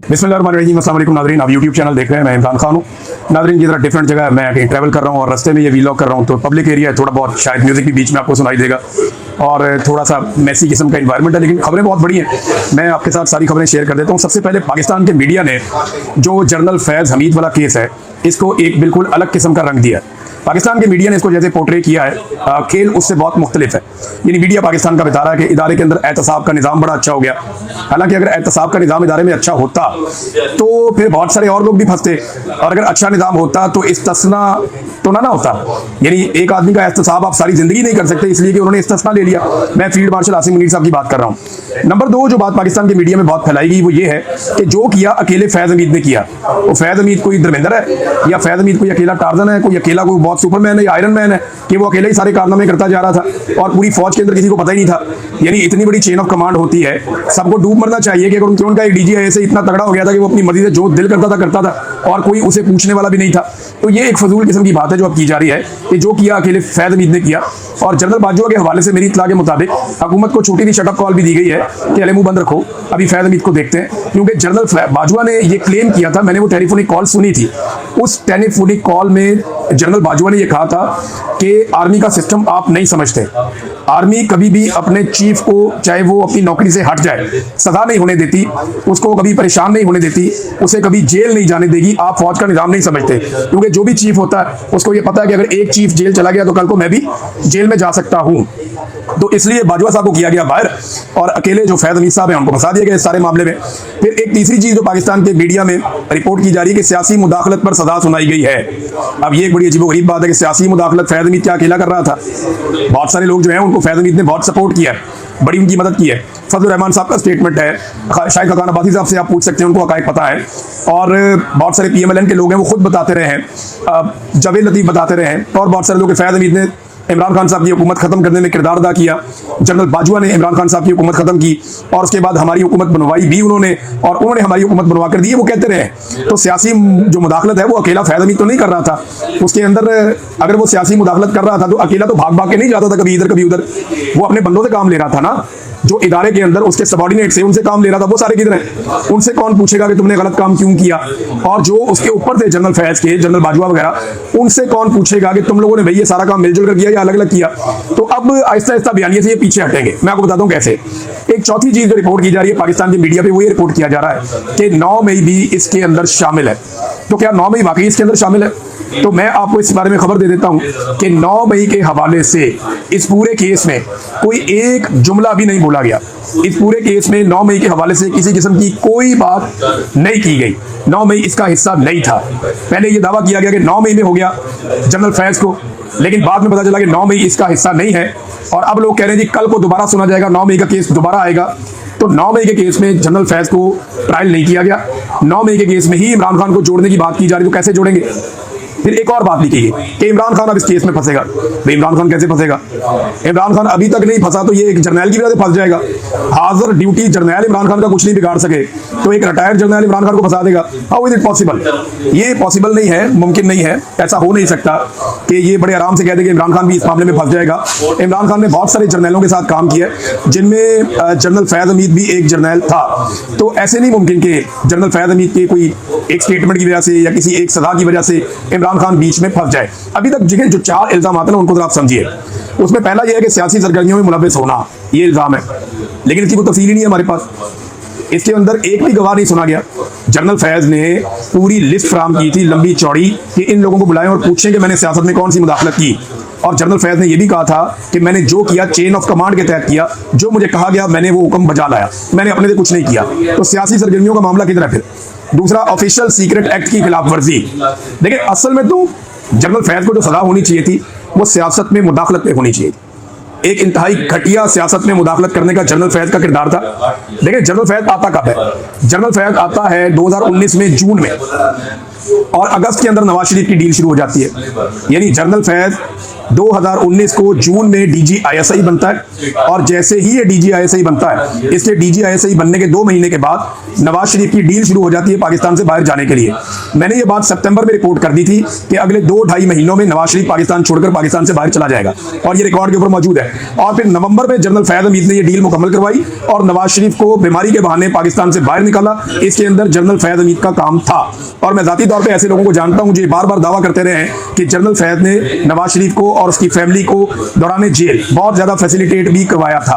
बिस्मिल्लाहिर्रहमानिर्रहीम। अस्सलाम वालेकुम नाज़रीन, आप यूट्यूब चैनल देख रहे हैं। मैं इमरान खान हूँ। नाज़रीन, ये ज़रा डिफरेंट जगह है, मैं कहीं ट्रैवल कर रहा हूँ और रास्ते में ये वीलॉग कर रहा हूँ, तो पब्लिक एरिया है, थोड़ा बहुत शायद म्यूज़िक भी बीच में आपको सुनाई देगा और थोड़ा सा मैसी किस्म का इन्वायरमेंट है, लेकिन खबरें बहुत बड़ी हैं। मैं आपके साथ सारी खबरें शेयर कर देता हूँ। सबसे पहले पाकिस्तान के मीडिया ने जो जनरल फैज़ हमीद वाला केस है, इसको एक बिल्कुल अलग किस्म का रंग दिया है। पाकिस्तान के मीडिया ने इसको जैसे पोर्ट्रे किया है, खेल उससे बहुत मुख्तलिफ है। यानी मीडिया पाकिस्तान का बता रहा है कि इदारे के अंदर एहतसाब का निज़ाम बड़ा अच्छा हो गया। हालांकि अगर एहतसाब का निज़ाम इदारे में अच्छा होता तो फिर बहुत सारे और लोग भी फंसते, और अगर अच्छा निज़ाम होता तो इस्तिस्ना तो ना होता। यानी एक आदमी का एहतसाब आप सारी जिंदगी नहीं कर सकते, इसलिए कि उन्होंने इस्तिस्ना ले लिया। मैं फील्ड मार्शल आसिम मुनीर साहब की बात कर रहा हूँ। नंबर दो, जो बात पाकिस्तान के मीडिया में बहुत फैलाई गई वो ये है कि जो किया अकेले फैज़ हमीद ने किया। वो फैज़ हमीद कोई धर्मेंद्र है या फैज़ हमीद कोई अकेला टार्जन है, कोई अकेला कोई बहुत सुपरमैन है या आयरन मैन है कि वो अकेले ही सारे कारनामे करता जा रहा था और पूरी फौज के अंदर किसी को पता ही नहीं था। यानी इतनी बड़ी चेन ऑफ कमांड होती है, सबको डूब मरना चाहिए कि अगर उनका एक डीजी ऐसे इतना तगड़ा हो गया था कि वो अपनी मर्जी से जो दिल करता था और कोई उसे पूछने वाला भी नहीं था। तो ये एक फजूल किस्म की बात है जो अब की जा रही है कि जो किया अकेले फैज़ हमीद ने किया। और जनरल बाजवा के हवाले से मेरी इत्तला के मुताबिक हुकूमत को छोटी सी शटअप कॉल भी दी गई है कि अले मुंह बंद रखो, अभी फैज़ हमीद को देखते हैं। क्योंकि जनरल बाजवा ने ये क्लेम किया था, मैंने वो टेलीफोनिक कॉल सुनी थी। उस टेलीफोनिक कॉल में जनरल बाजवा ने यह कहा था कि आर्मी का सिस्टम आप नहीं समझते। आर्मी कभी भी अपने चीफ को, चाहे वो अपनी नौकरी से हट जाए, सजा नहीं होने देती, उसको कभी परेशान नहीं होने देती, उसे कभी जेल नहीं जाने देगी। आप फौज का निजाम नहीं समझते, क्योंकि जो भी चीफ होता है उसको ये पता है कि अगर एक चीफ जेल चला गया तो कल को मैं भी जेल में जा सकता हूं। तो इसलिए बाजवा साहब को किया गया बाहर और अकेले जो फैज़ हमीद साहब हैं उनको फंसा दिया गया इस सारे मामले में। फिर एक तीसरी चीज जो पाकिस्तान के मीडिया में रिपोर्ट की जा रही है कि सियासी मुदाखलत पर सजा सुनाई गई है। अब ये एक बड़ी अजीबोगरीब बात है कि सियासी मुदाखलत फैज़ हमीद क्या अकेला कर रहा था? बहुत सारे लोग जो हैं उनको फैज़ हमीद ने बहुत सपोर्ट किया है, बड़ी उनकी मदद की है। फजलुर रहमान साहब का स्टेटमेंट है, शाहिद खान अब्बासी साहब से आप पूछ सकते हैं, उनको हकायक पता है। और बहुत सारे PMLN के लोग हैं वो खुद बताते रहे हैं, जावेद लतीफ़ बताते रहे हैं, और बहुत सारे लोग फैज़ हमीद ने इमरान खान साहब की हुकूमत खत्म करने में किरदार अदा किया। जनरल बाजवा ने इमरान खान साहब की हुकूमत खत्म की और उसके बाद हमारी हुकूमत बनवाई भी उन्होंने, और उन्होंने हमारी हुकूमत बनवा कर दी है, वो कहते रहे। तो सियासी जो मुदाखलत है वो अकेला फैज़ हमीद तो नहीं कर रहा था। उसके अंदर अगर वो सियासी मुदाखलत कर रहा था तो अकेला तो भाग भाग के नहीं जाता था कभी इधर कभी उधर, वो अपने बंदों से काम ले रहा था ना। जो इदारे के अंदर उसके सबॉर्डिनेट से उनसे काम ले रहा था, वो सारे किधर हैं? उनसे कौन पूछेगा कि तुमने गलत काम क्यों किया? और जो उसके ऊपर थे जनरल फैज़ के, जनरल बाजवा वगैरह, उनसे कौन पूछेगा कि तुम लोगों ने भाई ये सारा काम मिलजुल कर किया या अलग अलग किया? तो अब आहिस्ता आहिस्ता बयानिए से ये पीछे हटेंगे। मैं आपको बताता हूँ कैसे। एक चौथी चीज जो रिपोर्ट की जा रही है पाकिस्तान की मीडिया पे, वो ये रिपोर्ट किया जा रहा है कि 9 मई भी इसके अंदर शामिल है। तो क्या 9 मई वाकई इसके अंदर शामिल है? तो मैं आपको इस बारे में खबर दे देता हूं कि 9 मई के हवाले से इस पूरे केस में कोई एक जुमला भी नहीं बोला गया। इस पूरे केस में 9 मई के हवाले से किसी किस्म की कोई बात नहीं की गई। 9 मई इसका हिस्सा नहीं था। पहले यह दावा किया गया कि 9 मई में हो गया जनरल फैज़ को, लेकिन बाद में पता चला कि 9 मई इसका हिस्सा नहीं है। और अब लोग कह रहे हैं जी कल को दोबारा सुना जाएगा, 9 मई का केस दोबारा आएगा। तो 9 मई के केस में जनरल फैज़ को ट्रायल नहीं किया गया। 9 मई के केस में ही इमरान खान को जोड़ने की बात की जा रही है। तो कैसे जोड़ेंगे? फिर एक और बात लिखी गई कि इमरान खान अब इस केस में फंसेगा। भाई इमरान खान कैसे फंसेगा? इमरान खान अभी तक नहीं फंसा तो ये एक जर्नैल की वजह से फंस जाएगा। हाजिर ड्यूटी जर्नैल इमरान खान का कुछ नहीं बिगाड़ सके तो एक रिटायर्ड जर्नैल इमरान खान को फंसा देगा? How is it possible? ये पॉसिबल नहीं है, मुमकिन नहीं है, ऐसा हो नहीं सकता कि ये बड़े आराम से कह दे कि इमरान खान भी इस मामले में फंस जाएगा। इमरान खान ने बहुत सारे जर्नैलों के साथ काम किया है, जिनमें जनरल फैज़ हमीद भी एक जर्नैल था। तो ऐसे नहीं मुमकिन कि जनरल फैज़ हमीद के कोई एक स्टेटमेंट की वजह से या किसी एक सजा की वजह से इमरान खान बीच में फंस जाए। अभी तक जो 4 इल्जाम आते हैं उनको तो आप समझिए। उसमें पहला यह है कि सियासी सरगर्मियों में मुलव्वस होना, ये इल्जाम है, लेकिन इसकी कोई तफसील ही नहीं है हमारे पास। इसके अंदर एक भी गवाह नहीं सुना गया। जनरल फैज़ ने पूरी लिस्ट फराम की थी लंबी चौड़ी कि इन लोगों को बुलाएं और पूछें कि मैंने सियासत में कौन सी मुदाखलत की। और जनरल फैज़ ने यह भी कहा था कि मैंने जो किया चेन ऑफ कमांड के तहत किया, जो मुझे कहा गया मैंने वो हुक्म बजा लाया, मैंने अपने से कुछ नहीं किया। तो सियासी सरगर्मियों का मामला किधर है फिर? दूसरा, ऑफिशियल सीक्रेट एक्ट की खिलाफ वर्जी। देखिए असल में तो जनरल फैज़ को जो सजा होनी चाहिए थी वो सियासत में मुदाखलत पे होनी चाहिए थी। एक इंतहाई घटिया सियासत में मुदाखलत करने का जनरल फैज़ का किरदार था। देखिए जनरल फैज़ आता कब है? जनरल फैज़ आता है 2019 में जून में। और अगस्त के अंदर नवाज शरीफ की डील शुरू हो जाती है। यानी जनरल फैज 2019 को जून में DGISI बनता है और जैसे ही ये DGISI बनता है, इसके DGISI बनने के 2 महीने के बाद नवाज शरीफ की डील शुरू हो जाती है पाकिस्तान से बाहर जाने के लिए। मैंने ये बात सितंबर में रिपोर्ट कर दी थी कि अगले 2-2.5 महीनों में नवाज शरीफ पाकिस्तान छोड़कर पाकिस्तान से बाहर चला जाएगा और ये रिकॉर्ड के ऊपर मौजूद है। और फिर नवंबर में जनरल फैज हमीद ने ये डील मुकम्मल करवाई और नवाज शरीफ को बीमारी के बहाने पाकिस्तान से बाहर निकाला। इसके अंदर जनरल फैज हमीद का काम था और मैं जाती तौर पर ऐसे लोगों को जानता हूं जो बार बार दावा करते रहे हैं कि जनरल फैज ने नवाज शरीफ को और उसकी फैमिली को दौरान जेल बहुत ज्यादा फैसिलिटेट भी करवाया था।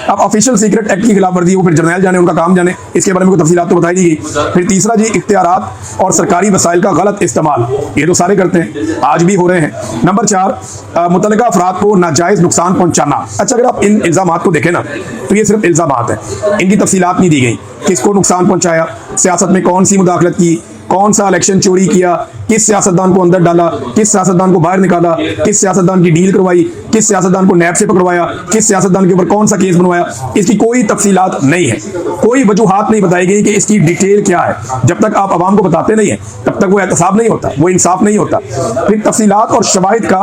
अब ऑफिशियल सीक्रेट एक्ट की खिलाफवर्जी वो फिर जर्नैल जाने, उनका काम जाने, इसके बारे में कोई तफसीलात तो बताई दी गई। फिर तीसरा जी, इख्तियारात और सरकारी वसाइल का गलत इस्तेमाल, ये तो सारे करते हैं, आज भी हो रहे हैं। नंबर 4, मुतल्लिका अफराद को नाजायज नुकसान पहुंचाना। अच्छा, अगर आप इन इल्जामात को देखें ना तो ये सिर्फ इल्जामात है, इनकी तफसीलात नहीं दी गई। किसको नुकसान पहुंचाया, सियासत में कौन सी मुदाखलत की, कौन सा इलेक्शन चोरी किया, किस सियासतदान को अंदर डाला, किस सियासतदान को बाहर निकाला, किस सियासतदान की डील करवाई, किस सियासतदान को नैब से पकड़वाया, किस सियासतदान के ऊपर कौन सा केस बनवाया, इसकी कोई तफसीलात नहीं है, कोई वजूहात नहीं बताई गई कि इसकी डिटेल क्या है। जब तक आप आवाम को बताते नहीं है तब तक वो एहतसाब नहीं होता, वो इंसाफ नहीं होता। फिर तफसीलात और शवाहिद का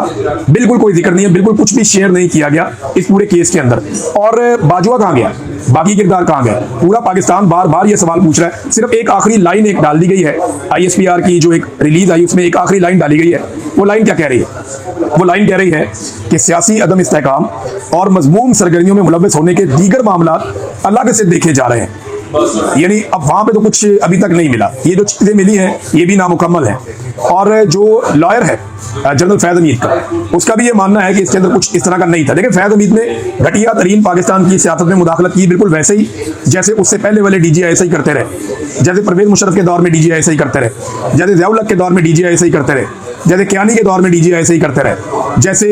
बिल्कुल कोई जिक्र नहीं है, बिल्कुल कुछ भी शेयर नहीं किया गया इस पूरे केस के अंदर। और बाजुआ कहाँ गया, बाकी किरदार कहाँ गए, पूरा पाकिस्तान बार बार ये सवाल पूछ रहा है। सिर्फ एक आखिरी लाइन एक डाल दी गई है ISPR की जो एक रिलीज आई, उसमें एक आखिरी लाइन डाली गई है। वो लाइन क्या कह रही है, वो लाइन कह रही है कि सियासी अदम इस्तेहकाम और मजमूम सरगर्मियों में मुलव्वस होने के दीगर मामलात अलग से देखे जा रहे हैं। यानी अब वहां पे तो कुछ अभी तक नहीं मिला, ये जो चीजें मिली हैं ये भी नामुकम्मल है। और जो लॉयर है जनरल फैज हमीद का, उसका भी ये मानना है कि इसके अंदर कुछ इस तरह का नहीं था। लेकिन फैज हमीद ने घटिया तरीन पाकिस्तान की सियासत में मुदाखलत की, बिल्कुल वैसे ही जैसे उससे पहले वाले DGISI करते रहे, जैसे परवेज मुशर्रफ के दौर में DGISI करते रहे, जैसे ज़िया-उल-हक के दौर में DGISI करते रहे, जैसे कियानी के दौर में DGISI करते रहे, जैसे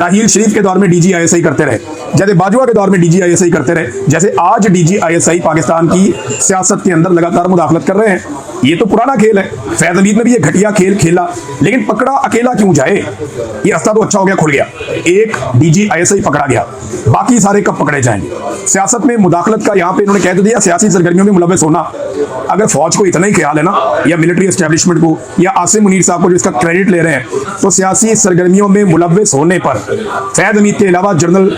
राहील शरीफ के दौर में DGISI करते रहे, जैसे बाजवा के दौर में DGISI करते रहे, जैसे आज DGISI पाकिस्तान की सियासत के अंदर लगातार मुदाखलत कर रहे हैं। ये तो पुराना खेल है, फैज हमीद ने भी ये घटिया खेल खेला, लेकिन पकड़ा अकेला क्यों जाए। ये रास्ता तो अच्छा हो गया, खुल गया, एक DGISI पकड़ा गया, बाकी सारे कब पकड़े जाएंगे। सियासत में मुदाखलत का यहाँ पे इन्होंने कह तो दिया, सियासी सरगर्मियों में मुलव्वस होना। अगर फौज को इतना ही ख्याल है ना, या मिलिट्री एस्टेब्लिशमेंट को, या आसिम मुनीर साहब को जो इसका क्रेडिट ले रहे हैं, तो सियासी सरगर्मियों में मुलव्वस होने पर फैज हमीद के अलावा जनरल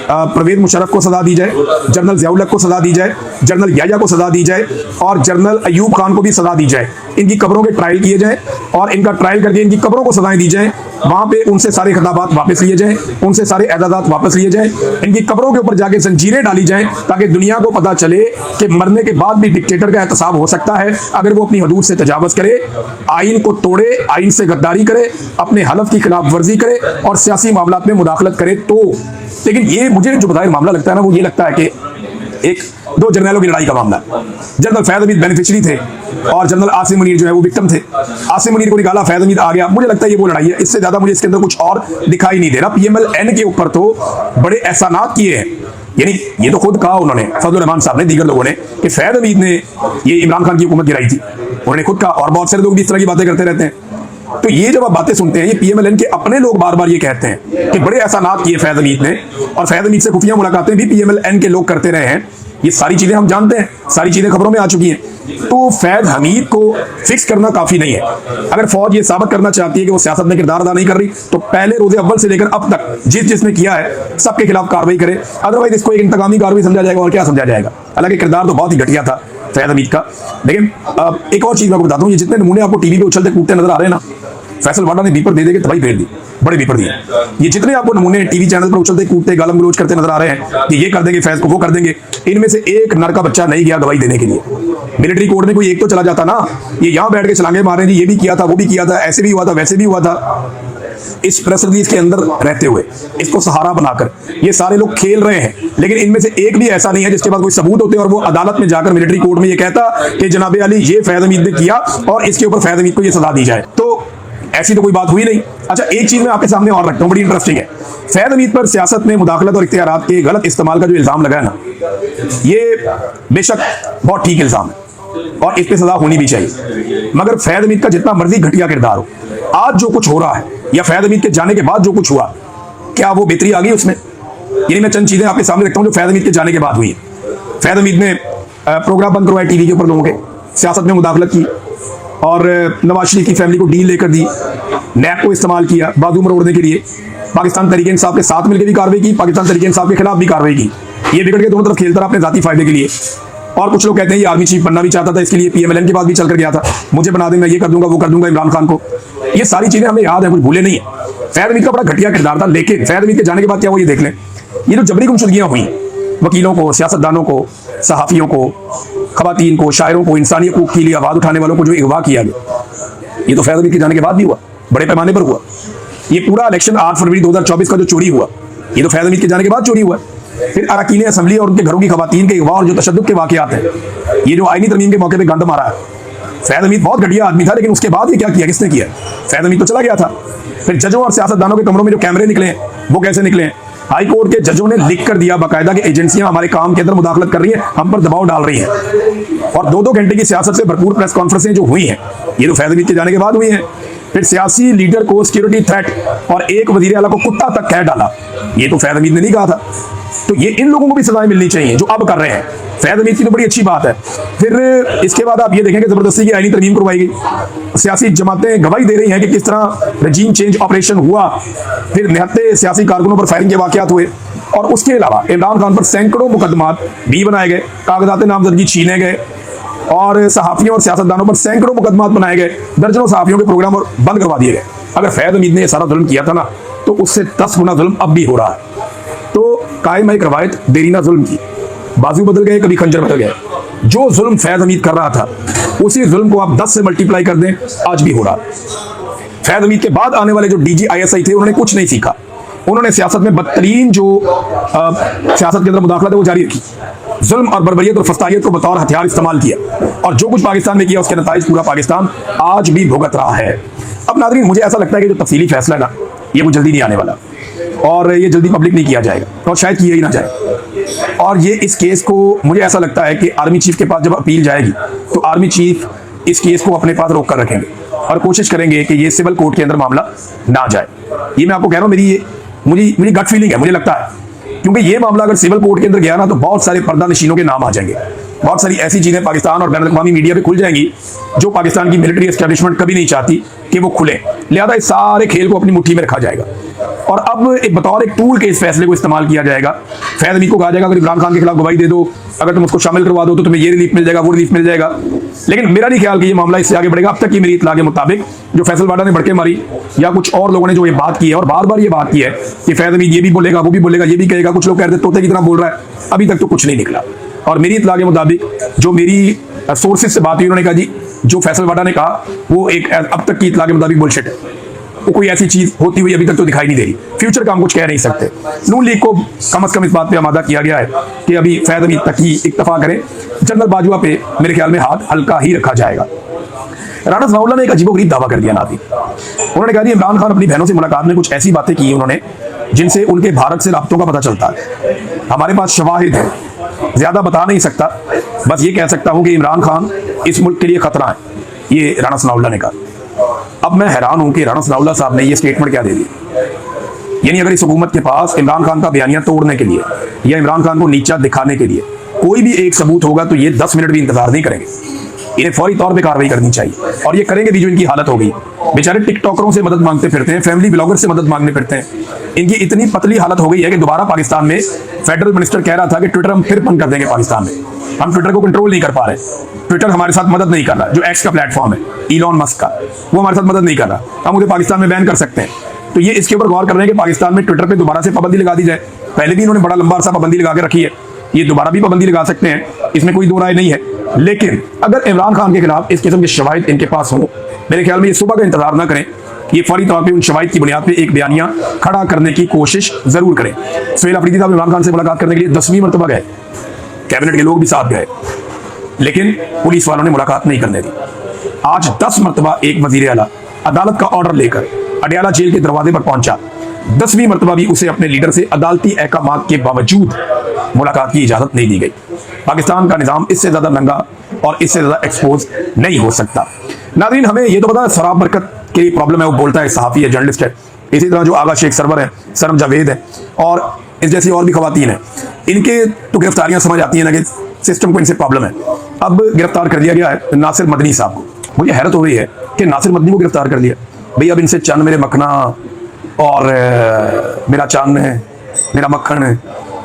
परवेज मुशर्रफ को सजा दी जाए, जनरल ज़िया-उल-हक को सजा दी जाए, जनरल याह्या को सजा दी जाए और जनरल अयूब खान को भी सजा दी जाए। इनकी कब्रों के ट्रायल किए जाएं और इनका ट्रायल करके इनकी कब्रों को सजाएं दी जाएं, वहां पे उनसे सारे खिताबात वापस लिए जाएं, उनसे सारे एजाजात वापस लिए जाएं, इनकी कब्रों के ऊपर जाके जंजीरें डाली जाएं ताकि दुनिया को पता चले कि मरने के बाद भी डिक्टेटर का एहतसाब हो सकता है अगर वो अपनी हदूद से तजावुज़ करे, आइन को तोड़े, आइन से गद्दारी करे, अपने हलफ की खिलाफ वर्जी करे और सियासी मामलात में मुदाखलत करे तो। लेकिन ये मुझे जो बताया मामला लगता है ना, वो ये लगता है कि एक दो जर्नलों की लड़ाई का मामला है। जनरल फैज हमीद बेनिफिशियरी थे और जनरल आसिम मुनीर जो है वो विक्टिम थे। आसिम मुनीर को निकाला, फैज हमीद आ गया। मुझे लगता है ये वो लड़ाई है, इससे ज्यादा मुझे इसके अंदर कुछ और दिखाई नहीं दे रहा। PMLN के ऊपर तो बड़े एहसानात किए हैं, यानी ये तो खुद कहा उन्होंने, फजलुर रहमान साहब ने, दीगर लोगों ने, कि फैज हमीद ने ये इमरान खान की हुकूमत गिराई थी, उन्होंने खुद कहा। और बहुत सारे लोग भी इस तरह की बातें करते रहते हैं। तो ये जब आप बातें सुनते हैं, ये PMLN के अपने लोग बार बार ये कहते हैं कि बड़े एहसानात किए फैज हमीद ने, और फैज हमीद से खुफिया मुलाकातें भी PMLN के लोग करते रहे हैं। ये सारी चीजें हम जानते हैं, सारी चीजें खबरों में आ चुकी हैं। तो फैज हमीद को फिक्स करना काफी नहीं है। अगर फौज ये साबित करना चाहती है कि वो सियासत में किरदार अदा नहीं कर रही, तो पहले रोजे अव्वल से लेकर अब तक जिसने किया है सबके खिलाफ कार्रवाई करे। अदरवाइज इसको एक इंतकामी कार्रवाई समझा जाएगा, और क्या समझा जाएगा। हालांकि किरदार तो बहुत ही घटिया था फैज हमीद का। लेकिन एक और चीज मैं आपको बताता हूँ, ये जितने नमूने आपको टीवी पे उछलते कूदते नजर आ रहे हैं ना, फैसल वाडा ने बीपर दे दे के तबाही फेर दी, बड़े बीपर दिए। ये जितने आपको नमूने टीवी चैनल पर उछलते कूदते गालम गलोच करते नजर आ रहे हैं कि ये कर देंगे फैज को, वो कर देंगे, इनमें से एक नर का बच्चा नहीं गया गवाही देने के लिए। मिलिट्री कोर्ट में कोई एक तो चला जाता ना, ये यहाँ बैठ के छलांगे मार रहे हैं जी, ये भी किया था, वो भी किया था, ऐसे भी हुआ था, वैसे भी हुआ था। इस प्रेस रिलीज के अंदर रहते हुए, इसको सहारा बनाकर ये सारे लोग खेल रहे हैं, लेकिन इनमें से एक भी ऐसा नहीं है जिसके पास कोई सबूत होते और वो अदालत में जाकर मिलिट्री कोर्ट में ये कहता कि जनाबे अली ये फैज हमीद ने किया और इसके ऊपर फैज हमीद को ये सजा दी जाए। तो ऐसी तो कोई बात हुई नहीं। अच्छा, एक चीज मैं आपके सामने और रखता हूँ, बड़ी इंटरेस्टिंग है। फैज हमीद पर सियासत में मुदाखलत और इख्तियारात के गलत इस्तेमाल का जो इल्जाम लगा है ना, ये बेशक बहुत ठीक इल्जाम है और इस पर सजा होनी भी चाहिए। मगर फैज हमीद का जितना मर्जी घटिया किरदार हो, आज जो कुछ हो रहा है या फैज हमीद के जाने के बाद जो कुछ हुआ, क्या वो बेहतरी आ गई उसमें? यानी मैं चंद चीजें आपके सामने रखता हूँ जो फैज हमीद के जाने के बाद हुई है। फैज हमीद ने प्रोग्राम बंद करवाए टीवी के ऊपर, लोगों के सियासत में मुदाखलत की, और नवाज शरीफ की फैमिली को डील लेकर दी, नैब को इस्तेमाल किया बाजू मरोड़ने के लिए, पाकिस्तान तहरीक इंसाफ के साथ मिलकर भी कार्रवाई की, पाकिस्तान तहरीक इंसाफ के खिलाफ भी कार्रवाई की। ये बिगड़ के दोनों तरफ खेलता रहा अपने जाती फायदे के लिए। और कुछ लोग कहते हैं ये आर्मी चीफ बनना भी चाहता था, इसके लिए PMLN के पास भी चल कर गया था, मुझे बना देंगे, ये कर दूंगा वो कर दूंगा इमरान खान को। ये सारी चीजें हमें याद है, कुछ भूले नहीं है। फैद हमीद का बड़ा घटिया किरदार था, लेकिन फैद हमीद के जाने के बाद क्या वो ये देख लें, ये जो जबरी गुमशुदगियां हुई वकीलों को, सियासतदानों को, सहाफ़ियों को, खवातीन को, शायरों को, इंसानी हकूक़ के लिए आवाज़ उठाने वालों को जो अगवा किया गया, ये तो फैद हमीद के जाने के बाद भी हुआ, बड़े पैमाने पर हुआ। ये पूरा इलेक्शन 8 फरवरी 2024 का जो चोरी हुआ, ये तो फैद हमीद के जाने के बाद चोरी हुआ। फिर अरकान असम्बली और उनके घरों की खवातीन के अगवा और जो तशद्दुद के वाक़यात हैं, ये जो आईनी तरमीम के मौके पर गंद मारा है। फैद हमीद बहुत घटिया आदमी था, लेकिन उसके बाद ये क्या किया, किसने किया? फैद हमीद तो चला गया था। फिर जजों और सियासतदानों के कमरों में जो कैमरे निकले हैं, वो कैसे निकले हैं? हाई कोर्ट के जजों ने लिख कर दिया बाकायदा कि एजेंसियां हमारे काम के अंदर मुदाखलत कर रही हैं, हम पर दबाव डाल रही हैं। और 2-2 घंटे की सियासत से भरपूर प्रेस कॉन्फ्रेंसें जो हुई हैं, ये तो फैद हमीद के जाने के बाद हुई हैं। फिर सियासी लीडर को सिक्योरिटी थ्रेट और एक वजीर आला को कुत्ता तक कह डाला, ये तो फैद हमीद ने नहीं कहा था। तो ये इन लोगों को भी सजाएं मिलनी चाहिए जो अब कर रहे हैं। फैद हमीद की तो बड़ी अच्छी बात है। फिर इसके बाद आप ये देखेंगे जबरदस्ती की आईनी तरमीम करवाई गई, सियासी जमातें गवाही दे रही हैं कि किस तरह रजीम चेंज ऑपरेशन हुआ। फिर निहत्ते सियासी कारकुनों पर फायरिंग के वाकयात हुए, और उसके अलावा इमरान खान पर सैकड़ों मुकदमात भी बनाए गए, कागजात नामजदगी छीने गए, और सहाफ़ियों और सियासतदानों पर सैकड़ों मुकदमात बनाए गए, दर्जनों सहाफ़ियों के प्रोग्राम और बंद करवा दिए गए। अगर फैद हमीद ने सारा जुल्म किया था ना, तो उससे 10 गुना जुल्म अब भी हो रहा है। तो कायम है एक रवायत देरीना जुल्म की, बाजू बदल गए, कभी खंजर बदल गए। जो जुल्म फैद हमीद कर रहा था, उसी जुल्म को आप 10 से मल्टीप्लाई कर दें, आज भी हो रहा है। फैद हमीद के बाद आने वाले जो DG ISI थे, उन्होंने कुछ नहीं सीखा। उन्होंने सियासत में बदतरीन जो सियासत के अंदर मुदाखलत है वो जारी रखी, जुल्म और बर्बरियत और फस्तायत को बतौर हथियार इस्तेमाल किया, और जो कुछ पाकिस्तान में किया उसके नताइज पूरा पाकिस्तान आज भी भुगत रहा है। अब नाज़रीन, मुझे ऐसा लगता है कि जो तफसीली फैसला है ना, ये वो जल्दी नहीं आने वाला, और ये जल्दी पब्लिक नहीं किया जाएगा, और शायद किया ही ना जाए। और ये इस केस को मुझे ऐसा लगता है कि आर्मी चीफ के पास जब अपील जाएगी, तो आर्मी चीफ इस केस को अपने पास रोक कर रखेंगे और कोशिश करेंगे कि ये सिविल कोर्ट के अंदर मामला ना जाए। ये मैं आपको कह रहा हूँ, मेरी गट फीलिंग है, मुझे लगता है, क्योंकि ये मामला अगर सिविल कोर्ट के अंदर गया ना, तो बहुत सारे पर्दा नशीनों के नाम आ जाएंगे, बहुत सारी ऐसी चीजें पाकिस्तान और बैनुल अक़वामी मीडिया पे खुल जाएंगी जो पाकिस्तान की मिलिट्री एस्टेब्लिशमेंट कभी नहीं चाहती कि वो खुले। लिहाजा इस सारे खेल को अपनी मुट्ठी में रखा जाएगा, और अब एक बतौर एक टूल के इस फैसले को इस्तेमाल किया जाएगा। फैद हमीद को कहा जाएगा अगर इमरान खान के खिलाफ गवाही दे दो, अगर तुम उसको शामिल करवा दो, तो तुम्हें ये रिलीफ मिल जाएगा, वो रिलीफ मिल जाएगा। लेकिन मेरा नहीं ख्याल कि ये मामला इससे आगे बढ़ेगा। अब तक की मेरी इत्तला के मुताबिक जो फैसल वाडा ने भड़के मारी, या कुछ और लोगों ने जो ये बात की है, और बार बार ये बात की है कि फैद हमीद ये भी बोलेगा, वो भी बोलेगा, ये भी कहेगा, कुछ लोग कहते तोते की तरह बोल रहा है, अभी तक तो कुछ नहीं निकला। और मेरी इत्तला के मुताबिक जो मेरी सोर्सेज से बात हुई, उन्होंने कहा जी जो फैसल वाडा ने कहा वो एक अब तक की इत्तला के मुताबिक बुलशिट है, वो कोई ऐसी चीज होती हुई अभी तक तो दिखाई नहीं दे रही। फ्यूचर का हम कुछ कह नहीं सकते। नून लीग को कम से कम इस बात पे आमादा किया गया है कि अभी फैद हमीद तक ही इक्तफा करें, जनरल बाजवा पे मेरे ख्याल में हाथ हल्का ही रखा जाएगा। राना सनाउल्लाह ने एक अजीबोगरीब दावा कर दिया नाज़रीन। उन्होंने कहा जी इमरान खान अपनी बहनों से मुलाकात में कुछ ऐसी बातें की उन्होंने जिनसे उनके भारत से राब्तों का पता चलता है। हमारे पास शवाहिद है, ज्यादा बता नहीं सकता, बस ये कह सकता हूं कि इमरान खान इस मुल्क के लिए खतरा है, ये राना सनाउल्लाह ने कहा। अब मैं हैरान हूं कि राना सनाउल्लाह साहब ने ये स्टेटमेंट क्या दे दी। यानी अगर इस हुकूमत के पास इमरान खान का बयानिया तोड़ने के लिए या इमरान खान को नीचा दिखाने के लिए कोई भी एक सबूत होगा, तो ये 10 मिनट भी इंतजार नहीं करेंगे, इन्हें फौरी तौर पे कार्रवाई करनी चाहिए। और ये करेंगे भी जो इनकी हालत हो गई। बेचारे टिकटॉकरों से मदद मांगते फिरते हैं, फैमिली ब्लॉगर से मदद मांगने फिरते हैं। इनकी इतनी पतली हालत हो गई है कि दोबारा पाकिस्तान में फेडरल मिनिस्टर कह रहा था कि ट्विटर हम फिर बंद कर देंगे पाकिस्तान में, हम ट्विटर को कंट्रोल नहीं कर पा रहे, ट्विटर हमारे साथ मदद नहीं कर रहा। जो एक्स का प्लेटफॉर्म है इलॉन मस्क का, वो हमारे साथ मदद नहीं कर रहा, हम उसे पाकिस्तान में बैन कर सकते हैं। तो ये इसके ऊपर गौर कर रहे हैं कि पाकिस्तान में ट्विटर पे दोबारा से पाबंदी लगा दी जाए। पहले भी इन्होंने बड़ा लंबा अरसा पाबंदी लगा के रखी है, ये दोबारा भी पाबंदी लगा सकते हैं, इसमें कोई दो राय नहीं है। लेकिन अगर इमरान खान के खिलाफ इस किस्म के शवाहिद इनके पास हो, मेरे ख्याल में ये सुबह का इंतजार ना करें, ये फौरी तौर पे उन शवाहिद की बुनियाद पे एक बयानिया खड़ा करने की कोशिश जरूर करें। सुहेल अफरीदी साहब इमरान खान से मुलाकात करने के लिए 10वीं मरतबा गए, कैबिनेट के लोग भी साथ गए, लेकिन पुलिस वालों ने मुलाकात नहीं करने दी। आज 10 मरतबा एक वजीर आला अदालत का ऑर्डर लेकर अडयाला जेल के दरवाजे पर पहुंचा, 10वीं मरतबा भी उसे अपने लीडर से अदालती अहकामात के बावजूद मुलाकात की इजाजत नहीं दी गई। पाकिस्तान का निजाम इससे ज्यादा नंगा और इससे ज्यादा एक्सपोज नहीं हो सकता। नाज़रीन, हमें ये तो पता है सराब बरकत की प्रॉब्लम है, वो बोलता है, सहाफ़ी है, जर्नलिस्ट है। इसी तरह जो आगा शेख सरवर है, सरम जावेद है, और इस जैसी और भी खवातीन है, इनके तो गिरफ्तारियां समझ आती हैं ना कि सिस्टम को इनसे प्रॉब्लम है। अब गिरफ्तार कर दिया गया है नासिर मदनी साहब को। मुझे हैरत हो रही है कि नासिर मदनी को गिरफ्तार कर लिया भाई, अब इनसे चंद मेरे मखना और मेरा चंद मेरा मक्खन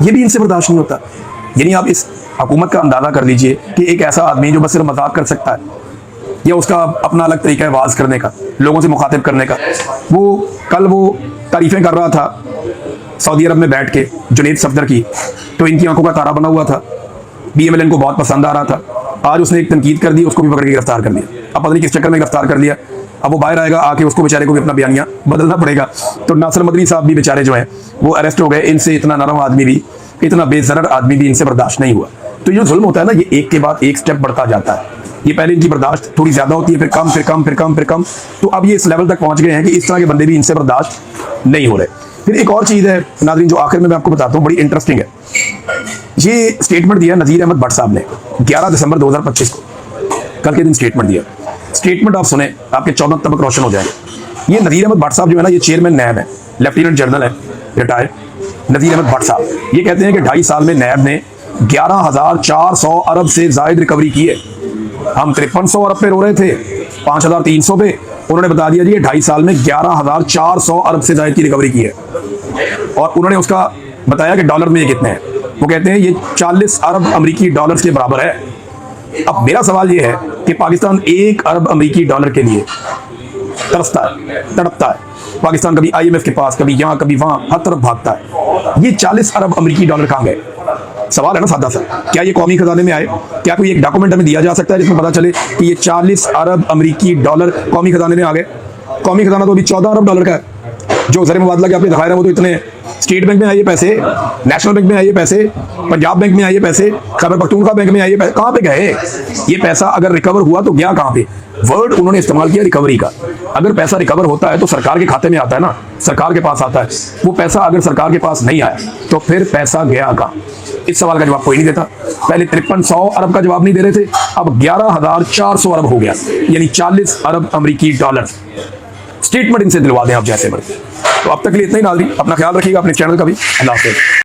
ये भी इनसे बर्दाश्त नहीं होता। यानी आप इस हुकूमत का अंदाज़ा कर लीजिए कि एक ऐसा आदमी जो बस सिर्फ मजाक कर सकता है या उसका अपना अलग तरीका है वाज करने का, लोगों से मुखातिब करने का, वो कल वो तारीफ़ें कर रहा था सऊदी अरब में बैठ के जुनैद सफदर की, तो इनकी आंखों का तारा बना हुआ था, BMLN को बहुत पसंद आ रहा था। आज उसने एक तनकीद कर दी, उसको भी पकड़ के गिरफ्तार कर लिया। अब पता नहीं किस चक्कर में गिरफ्तार कर लिया। अब वो बाहर आएगा, आके उसको बेचारे को भी अपना बयानिया बदलना पड़ेगा। तो नासिर मदनी साहब भी बेचारे जो हैं वो अरेस्ट हो गए। इनसे इतना नरम आदमी भी, इतना बेज़रर आदमी भी इनसे बर्दाश्त नहीं हुआ। तो ये जुल्म होता है ना, ये एक के बाद एक स्टेप बढ़ता जाता है। ये पहले इनकी बर्दाश्त थोड़ी ज़्यादा होती है, फिर कम, फिर कम, फिर कम, फिर कम। तो अब ये इस लेवल तक पहुँच गए हैं कि इस तरह के बंदे भी इनसे बर्दाश्त नहीं हो रहे। फिर एक और चीज़ है नाज़रीन, जो आखिर में मैं आपको बताता हूँ, बड़ी इंटरेस्टिंग है। ये स्टेटमेंट दिया नज़ीर अहमद भट्ट साहब ने 11 दिसंबर 2025 को, कल के दिन स्टेटमेंट दिया। स्टेटमेंट आप सुने, आपके 14 तबक रोशन हो जाएंगे। ये नज़ीर अहमद भट्ट साहब जो है ना, ये चेयरमैन नैब है, लेफ्टिनेंट जनरल है, रिटायर्ड नज़ीर अहमद भट्ट साहब। ये कहते हैं कि 2.5 साल में नैब ने 11,400 अरब से जायद रिकवरी की है। हम 5300 अरब पे रो रहे थे, 5,300 पे। उन्होंने बता दिया जी 2.5 साल में 11,400 अरब से जायद की रिकवरी की है। और उन्होंने उसका बताया कि डॉलर में ये कितने हैं। वो कहते हैं ये 40 अरब अमेरिकी डॉलर्स के बराबर है। अब मेरा सवाल ये है कि पाकिस्तान 1 अरब अमेरिकी डॉलर के लिए तरसता है, तड़पता है। पाकिस्तान कभी IMF के पास, कभी यहाँ, कभी वहाँ, हर तरफ भागता है। ये 40 अरब अमेरिकी डॉलर कहाँ गए? सवाल है ना सादा सा। क्या ये कौमी खजाने में आए? क्या कोई एक डॉक्यूमेंट हमें दिया जा सकता है जिसमें पता चले कि ये 40 अरब अमेरिकी डॉलर कौमी खजाने में आ गए? कौमी खजाना तो अभी 14 अरब डॉलर का है। जो ज़र मुबादला के आपने दिखाया वो तो इतने, स्टेट बैंक में आइए पैसे, नेशनल बैंक में आइए पैसे, पंजाब बैंक में आइए पैसे, खैबर पख्तूनख्वा बैंक में आइए पैसे, कहाँ पे गए ये पैसा? अगर रिकवर हुआ तो गया कहाँ पे? वर्ड उन्होंने इस्तेमाल किया रिकवरी का। अगर पैसा रिकवर होता है तो सरकार के खाते में आता है ना, सरकार के पास आता है। वो पैसा अगर सरकार के पास नहीं आया तो फिर पैसा गया कहाँ? इस सवाल का जवाब कोई नहीं देता। पहले 5300 अरब का जवाब नहीं दे रहे थे, अब 11,400 अरब हो गया, यानी 40 अरब अमेरिकी डॉलर। स्टेटमेंट इनसे दिलवा दें आप जैसे बड़े। तो अब तक के लिए इतना ही नाज़रीन, अपना ख्याल रखिएगा, अपने चैनल का भी। अल्लाह हाफ़िज़।